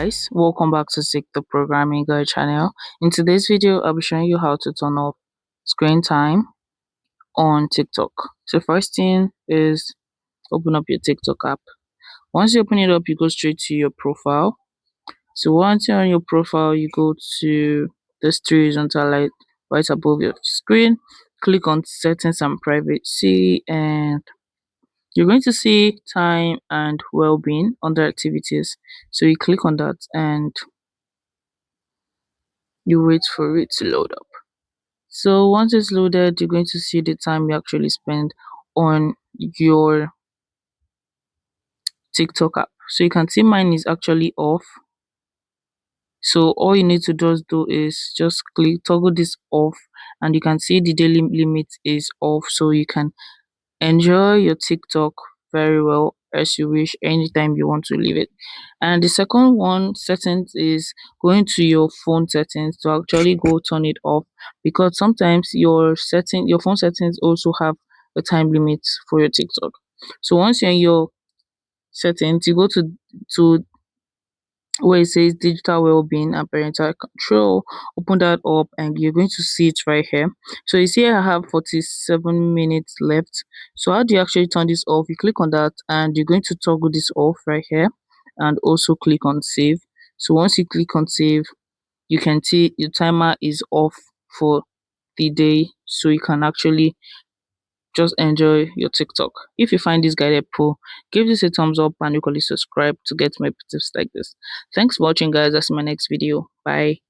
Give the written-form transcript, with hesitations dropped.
guys, welcome back to Seek the Programming Guide channel. In today's video, I'll be showing you how to turn off screen time on TikTok. So first thing is open up your TikTok app. Once you open it up, you go straight to your profile. So once you're on your profile, you go to this three horizontal light right above your screen. Click on settings and privacy, and you're going to see time and well-being under activities. So you click on that and you wait for it to load up. So once it's loaded, you're going to see the time you actually spend on your TikTok app. So you can see mine is actually off. So all you need to just do is just click toggle this off, and you can see the daily limit is off, so you can enjoy your TikTok very well as you wish anytime you want to leave it. And the second one settings is going to your phone settings to actually go turn it off, because sometimes your phone settings also have a time limit for your TikTok. So once you're in your settings, you go to where it says digital well-being and parental control. Open that up and you're going to see it right here. So you see I have 47 minutes left. So how do you actually turn this off? You click on that and you're going to toggle this off right here, and also click on save. So once you click on save, you can see your timer is off for the day, so you can actually just enjoy your TikTok. If you find this guide helpful, give this a thumbs up and equally subscribe to get more tips like this. Thanks for watching, guys. That's my next video. Bye.